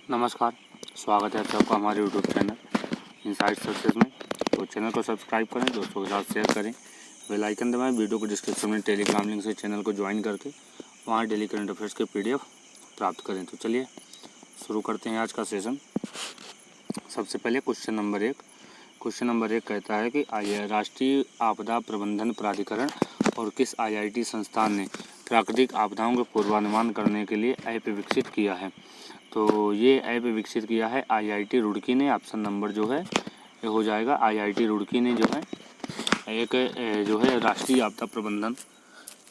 नमस्कार, स्वागत है आप सबका हमारे यूट्यूब चैनल इनसाइड सक्सेस में। तो चैनल को सब्सक्राइब करें, दोस्तों के साथ शेयर करें, बेल आइकन दबाएं। वीडियो को डिस्क्रिप्शन में टेलीग्राम लिंक से चैनल को ज्वाइन करके वहाँ डेली करंट अफेयर्स के PDF प्राप्त करें। तो चलिए शुरू करते हैं आज का सेशन। सबसे पहले क्वेश्चन नंबर एक कहता है कि राष्ट्रीय आपदा प्रबंधन प्राधिकरण और किस IIT संस्थान ने प्राकृतिक आपदाओं के पूर्वानुमान करने के लिए ऐप विकसित किया है। तो ये ऐप विकसित किया है IIT रुड़की ने। ऑप्शन नंबर जो है ये हो जाएगा IIT रुड़की ने जो है एक राष्ट्रीय आपदा प्रबंधन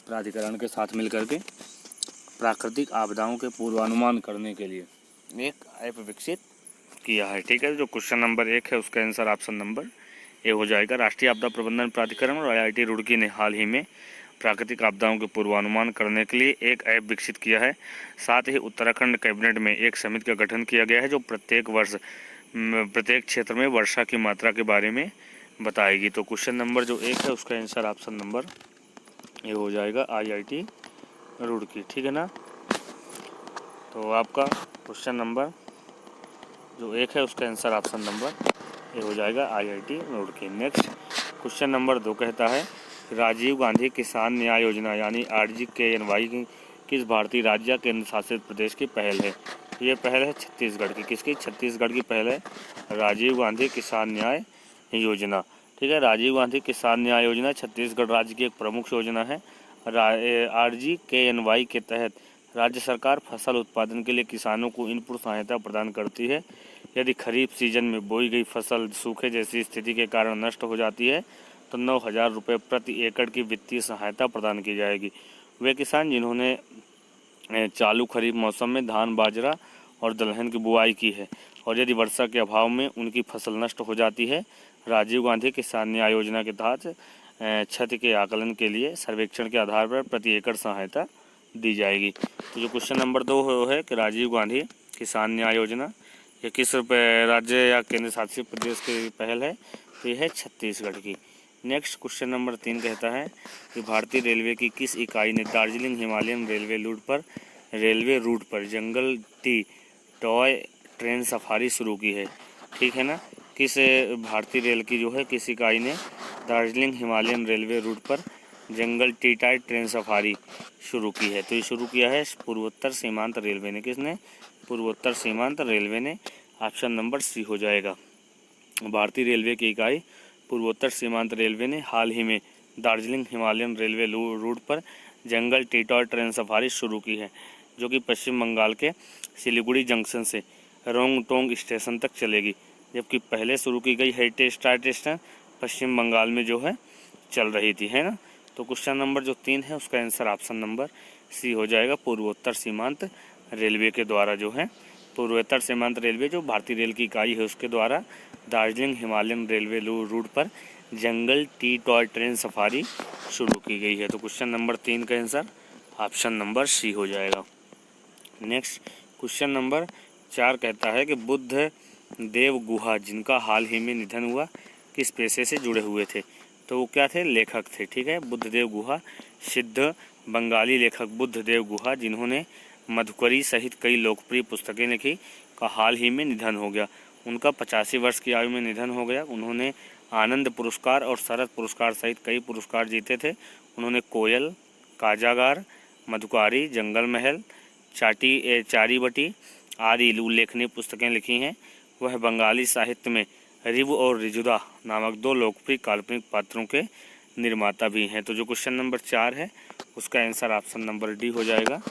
प्राधिकरण के साथ मिलकर के प्राकृतिक आपदाओं के पूर्वानुमान करने के लिए एक ऐप विकसित किया है। ठीक है, जो क्वेश्चन नंबर 1 है उसका आंसर ऑप्शन नंबर ए हो जाएगा। राष्ट्रीय आपदा प्रबंधन प्राधिकरण और IIT रुड़की ने हाल ही में प्राकृतिक आपदाओं के पूर्वानुमान करने के लिए एक ऐप विकसित किया है। साथ ही उत्तराखंड कैबिनेट में एक समिति का गठन किया गया है जो प्रत्येक वर्ष प्रत्येक क्षेत्र में वर्षा की मात्रा के बारे में बताएगी। तो क्वेश्चन नंबर जो 1 है उसका आंसर ऑप्शन नंबर ए हो जाएगा IIT रुड़की। ठीक है ना। तो आपका क्वेश्चन नंबर जो 1 है उसका आंसर ऑप्शन नंबर ए हो जाएगा IIT Roorkee. Next question number 2 कहता है राजीव गांधी किसान न्याय योजना यानी RGKNY किस भारतीय राज्य केंद्र शासित प्रदेश की पहल है। ये पहल है छत्तीसगढ़ की। किसकी? छत्तीसगढ़ की पहल है राजीव गांधी किसान न्याय योजना। ठीक है, राजीव गांधी किसान न्याय योजना छत्तीसगढ़ राज्य की एक प्रमुख योजना है। RGKNY के तहत राज्य सरकार फसल उत्पादन के लिए किसानों को इनपुट सहायता प्रदान करती है। यदि खरीफ सीजन में बोई गई फसल सूखे जैसी स्थिति के कारण नष्ट हो जाती है तो 9,000 रुपये प्रति एकड़ की वित्तीय सहायता प्रदान की जाएगी। वे किसान जिन्होंने चालू खरीफ मौसम में धान, बाजरा और दलहन की बुआई की है और यदि वर्षा के अभाव में उनकी फसल नष्ट हो जाती है, राजीव गांधी किसान न्याय योजना के तहत क्षति के आकलन के लिए सर्वेक्षण के आधार पर प्रति एकड़ सहायता दी जाएगी। तो जो क्वेश्चन नंबर 2 है कि राजीव गांधी किसान न्याय योजना ये किस राज्य या केंद्र शासित प्रदेश की पहल है, तो यह है छत्तीसगढ़ की। नेक्स्ट क्वेश्चन नंबर 3 कहता है कि भारतीय रेलवे की किस इकाई ने दार्जिलिंग हिमालयन रेलवे रूट पर जंगल टी टॉय ट्रेन सफारी शुरू की है। ठीक है ना। किस भारतीय रेल की जो है किस इकाई ने दार्जिलिंग हिमालयन रेलवे रूट पर जंगल टी टॉय ट्रेन सफारी शुरू की है। तो ये शुरू किया है पूर्वोत्तर सीमांत रेलवे ने। किसने? पूर्वोत्तर सीमांत रेलवे ने। ऑप्शन नंबर सी हो जाएगा। भारतीय रेलवे की इकाई पूर्वोत्तर सीमांत रेलवे ने हाल ही में दार्जिलिंग हिमालयन रेलवे रूट पर जंगल टी टॉय ट्रेन सफारी शुरू की है, जो कि पश्चिम बंगाल के सिलीगुड़ी जंक्शन से रोंगटोंग स्टेशन तक चलेगी। जबकि पहले शुरू की गई हेरिटेज स्टेशन पश्चिम बंगाल में जो है चल रही थी, है ना। तो क्वेश्चन नंबर जो 3 है उसका आंसर ऑप्शन नंबर सी हो जाएगा। पूर्वोत्तर सीमांत रेलवे के द्वारा जो है पूर्वोत्तर सीमांत रेलवे जो भारतीय रेल की इकाई है उसके द्वारा दार्जिलिंग हिमालयन रेलवे रूट पर जंगल टी टॉय ट्रेन सफारी शुरू की गई है। तो क्वेश्चन नंबर 3 का आंसर ऑप्शन नंबर सी हो जाएगा। नेक्स्ट क्वेश्चन नंबर 4 कहता है कि बुद्ध देव गुहा जिनका हाल ही में निधन हुआ किस पेशे से जुड़े हुए थे। तो वो क्या थे? लेखक थे। ठीक है, बुद्धदेव गुहा सिद्ध बंगाली लेखक बुद्धदेव गुहा जिन्होंने मधुकरी सहित कई लोकप्रिय पुस्तकें लिखी का हाल ही में निधन हो गया। उनका 85 वर्ष की आयु में निधन हो गया। उन्होंने आनंद पुरस्कार और शरद पुरस्कार सहित कई पुरस्कार जीते थे। उन्होंने कोयल, काजागार, मधुकारी, जंगल महल, चारीबटी आदि उल्लेखनीय पुस्तकें लिखी हैं। वह बंगाली साहित्य में रिव और रिजुदा नामक 2 लोकप्रिय काल्पनिक पात्रों के निर्माता भी हैं। तो जो क्वेश्चन नंबर 4 है उसका आंसर ऑप्शन नंबर डी हो जाएगा।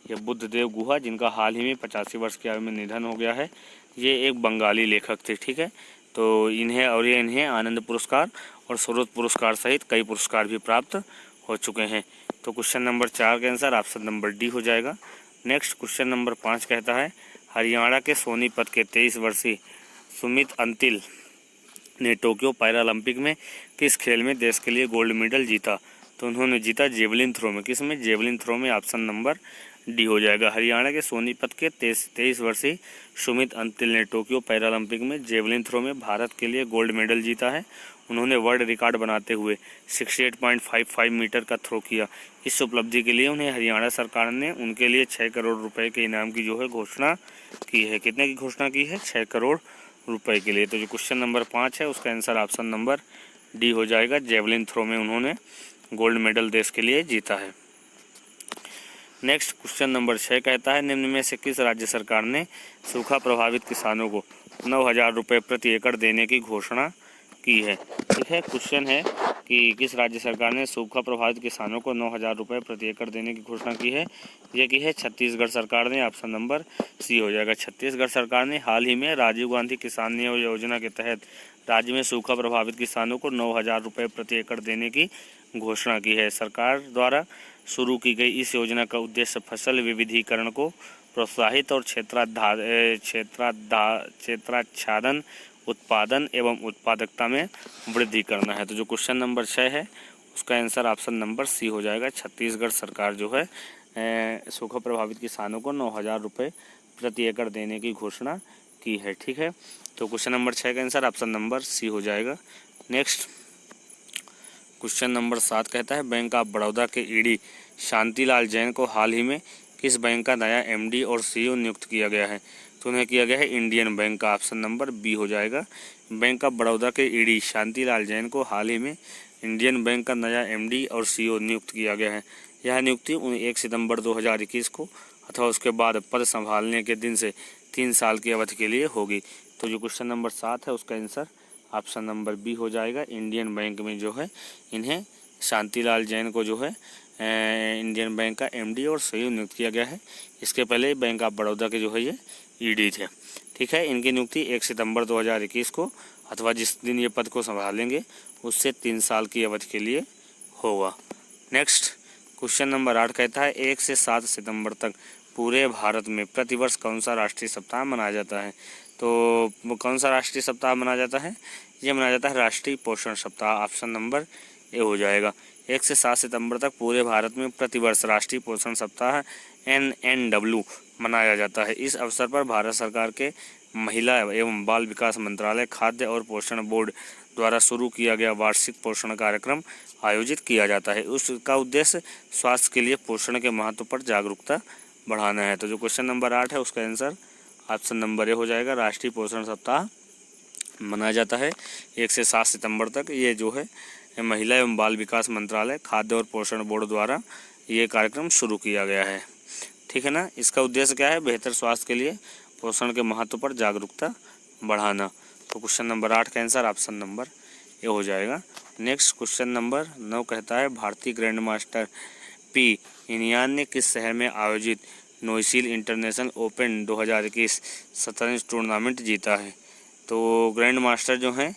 यह बुद्धदेव गुहा जिनका हाल ही में 85 वर्ष की आयु में निधन हो गया है, ये एक बंगाली लेखक थे। ठीक है, तो इन्हें आनंद पुरस्कार और शरद पुरस्कार सहित कई पुरस्कार भी प्राप्त हो चुके हैं। तो क्वेश्चन नंबर 4 का आंसर ऑप्शन नंबर डी हो जाएगा। नेक्स्ट क्वेश्चन नंबर 5 कहता है हरियाणा के सोनीपत के 23 वर्षीय सुमित अंतिल ने टोक्यो पैरालंपिक में किस खेल में देश के लिए गोल्ड मेडल जीता। तो उन्होंने जीता जेवलिन थ्रो में। किस में? जेवलिन थ्रो में। ऑप्शन नंबर डी हो जाएगा। हरियाणा के सोनीपत के 23 वर्षीय सुमित अंतिल ने टोक्यो पैरालंपिक में जेवलिन थ्रो में भारत के लिए गोल्ड मेडल जीता है। उन्होंने वर्ल्ड रिकॉर्ड बनाते हुए 68.55 मीटर का थ्रो किया। इस उपलब्धि के लिए उन्हें हरियाणा सरकार ने उनके लिए 6 करोड़ रुपए के इनाम की जो है घोषणा की है। कितने की घोषणा की है? 6 करोड़ रुपए के लिए। तो जो क्वेश्चन नंबर 5 है उसका आंसर ऑप्शन नंबर डी हो जाएगा। जेवलिन थ्रो में उन्होंने गोल्ड मेडल देश के लिए जीता है। नेक्स्ट क्वेश्चन नंबर 6 कहता है, निम्न में से किस राज्य सरकार ने सूखा प्रभावित किसानों को 9,000 रुपये प्रति एकड़ देने की घोषणा की है? ठीक है, क्वेश्चन है कि किस राज्य सरकार ने सूखा प्रभावित किसानों को 9,000 रुपये प्रति एकड़ देने की घोषणा की है? ये की है छत्तीसगढ़ सरकार ने। ऑप्शन नंबर सी हो जाएगा। छत्तीसगढ़ सरकार ने हाल ही में राजीव गांधी किसान न्याय योजना के तहत राज्य में सूखा प्रभावित किसानों को 9,000 रुपये प्रति एकड़ देने की घोषणा की है। सरकार द्वारा शुरू की गई इस योजना का उद्देश्य फसल विविधीकरण को प्रोत्साहित और क्षेत्राच्छादन, उत्पादन एवं उत्पादकता में वृद्धि करना है। तो जो क्वेश्चन नंबर 6 है उसका आंसर ऑप्शन नंबर सी हो जाएगा। छत्तीसगढ़ सरकार जो है सूखा प्रभावित किसानों को 9,000 रुपये प्रति एकड़ देने की घोषणा की है। ठीक है, तो क्वेश्चन नंबर 6 का आंसर ऑप्शन नंबर सी हो जाएगा। नेक्स्ट क्वेश्चन नंबर 7 कहता है, बैंक ऑफ बड़ौदा के ईडी शांतिलाल जैन को हाल ही में किस बैंक का नया एमडी और सीईओ नियुक्त किया गया है? तो उन्हें किया गया है इंडियन बैंक का। ऑप्शन नंबर बी हो जाएगा। बैंक ऑफ बड़ौदा के ईडी शांतिलाल जैन को हाल ही में इंडियन बैंक का नया एमडी और सीईओ नियुक्त किया गया है। यह नियुक्ति 1 सितंबर 2021 को अथवा उसके बाद पद संभालने के दिन से 3 साल की अवधि के लिए होगी। तो जो क्वेश्चन नंबर 7 है उसका आंसर ऑप्शन नंबर बी हो जाएगा। इंडियन बैंक में जो है इन्हें शांतिलाल जैन को जो है इंडियन बैंक का एमडी और सीईओ नियुक्त किया गया है। इसके पहले बैंक ऑफ बड़ौदा के जो है ये ईडी थे। ठीक है, इनकी नियुक्ति 1 सितंबर 2021 को अथवा जिस दिन ये पद को संभालेंगे उससे 3 साल की अवधि के लिए होगा। नेक्स्ट क्वेश्चन नंबर 8 कहता है, 1 से 7 सितंबर तक पूरे भारत में प्रतिवर्ष कौन सा राष्ट्रीय सप्ताह मनाया जाता है? तो कौन सा राष्ट्रीय सप्ताह मनाया जाता है? ये मनाया जाता है राष्ट्रीय पोषण सप्ताह। ऑप्शन नंबर ए हो जाएगा। 1 से 7 सितंबर तक पूरे भारत में प्रतिवर्ष राष्ट्रीय पोषण सप्ताह NNW मनाया जाता है। इस अवसर पर भारत सरकार के महिला एवं बाल विकास मंत्रालय, खाद्य और पोषण बोर्ड द्वारा शुरू किया गया वार्षिक पोषण कार्यक्रम आयोजित किया जाता है। उसका उद्देश्य स्वास्थ्य के लिए पोषण के महत्व पर जागरूकता बढ़ाना है। तो जो क्वेश्चन नंबर 8 है उसका आंसर ऑप्शन नंबर ए हो जाएगा। राष्ट्रीय पोषण सप्ताह मनाया जाता है 1 से 7 सितंबर तक। ये जो है महिला एवं बाल विकास मंत्रालय, खाद्य और पोषण बोर्ड द्वारा ये कार्यक्रम शुरू किया गया है। ठीक है ना। इसका उद्देश्य क्या है? बेहतर स्वास्थ्य के लिए पोषण के महत्व पर जागरूकता बढ़ाना। तो क्वेश्चन नंबर 8 का आंसर ऑप्शन नंबर ए हो जाएगा। नेक्स्ट क्वेश्चन नंबर 9 कहता है, भारतीय ग्रैंड मास्टर पी इनियान ने किस शहर में आयोजित नोइसील इंटरनेशनल ओपन 2021 शतरंज टूर्नामेंट जीता है? तो ग्रैंड मास्टर जो हैं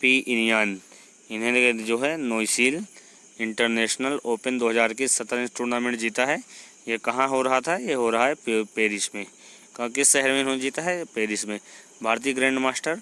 पी इनियान, इन्हें जो है नोइसील इंटरनेशनल ओपन 2021 शतरंज टूर्नामेंट जीता है। ये कहाँ हो रहा था? ये हो रहा है पेरिस में। किस शहर में इन्होंने जीता है? पेरिस में। भारतीय ग्रैंड मास्टर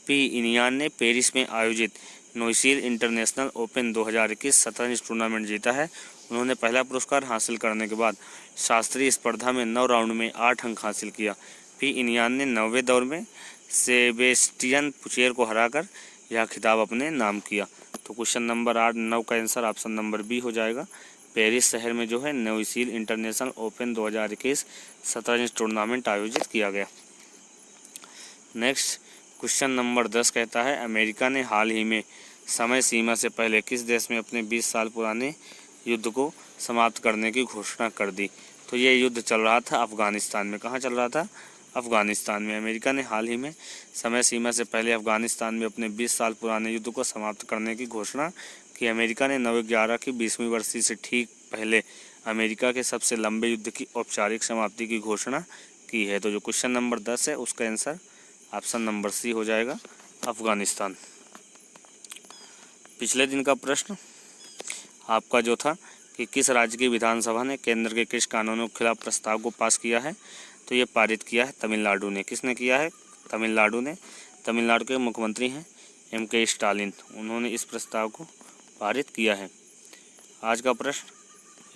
पी इनियान ने पेरिस में आयोजित नोइसील इंटरनेशनल ओपन 2021 शतरंज टूर्नामेंट जीता है। उन्होंने पहला पुरस्कार हासिल करने के बाद शास्त्रीय स्पर्धा में 9 राउंड में 8 अंक हासिल किया। पी इनियान ने 9वें दौर में सेबेस्टियन पुचेर को हराकर यह खिताब अपने नाम किया। तो क्वेश्चन नंबर 9 का आंसर ऑप्शन नंबर बी हो जाएगा। पेरिस शहर में जो है नोइसील इंटरनेशनल ओपन 2021 शतरंज टूर्नामेंट आयोजित किया गया। नेक्स्ट क्वेश्चन नंबर 10 कहता है, अमेरिका ने हाल ही में समय सीमा से पहले किस देश में अपने 20 साल पुराने युद्ध को समाप्त करने की घोषणा कर दी? तो ये युद्ध चल रहा था अफगानिस्तान में। कहाँ चल रहा था? अफगानिस्तान में। अमेरिका ने हाल ही में समय सीमा से पहले अफगानिस्तान में अपने 20 साल पुराने युद्ध को समाप्त करने की घोषणा की। अमेरिका ने 9/11 की 20वीं बरसी से ठीक पहले अमेरिका के सबसे लंबे युद्ध की औपचारिक समाप्ति की घोषणा की है। तो जो क्वेश्चन नंबर 10 है उसका आंसर ऑप्शन नंबर सी हो जाएगा, अफगानिस्तान। पिछले दिन का प्रश्न आपका जो था कि किस राज्य की विधानसभा ने केंद्र के किस कानूनों के खिलाफ प्रस्ताव को पास किया है? तो ये पारित किया है तमिलनाडु ने। किसने किया है? तमिलनाडु ने। तमिलनाडु के मुख्यमंत्री हैं MK स्टालिन, उन्होंने इस प्रस्ताव को पारित किया है। आज का प्रश्न,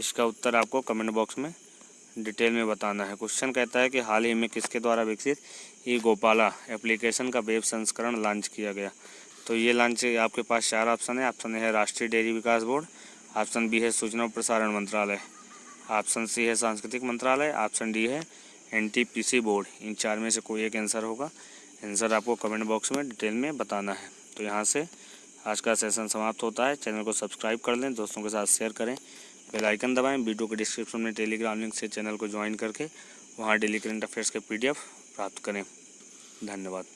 इसका उत्तर आपको कमेंट बॉक्स में डिटेल में बताना है। क्वेश्चन कहता है कि हाल ही में किसके द्वारा विकसित ई गोपाला एप्लीकेशन का वेब संस्करण लॉन्च किया गया? तो ये लॉन्च आपके पास 4 ऑप्शन है। ऑप्शन ए है राष्ट्रीय डेयरी विकास बोर्ड, ऑप्शन बी है सूचना और प्रसारण मंत्रालय, ऑप्शन सी है सांस्कृतिक मंत्रालय, ऑप्शन डी है एनटीपीसी बोर्ड। इन 4 में से कोई एक आंसर होगा। आंसर आपको कमेंट बॉक्स में डिटेल में बताना है। तो यहाँ से आज का सेशन समाप्त होता है। चैनल को सब्सक्राइब कर लें, दोस्तों के साथ शेयर करें, बेल आइकन दबाएं। वीडियो के डिस्क्रिप्शन में टेलीग्राम लिंक से चैनल को ज्वाइन करके वहाँ डेली करंट अफेयर्स के PDF प्राप्त करें। धन्यवाद।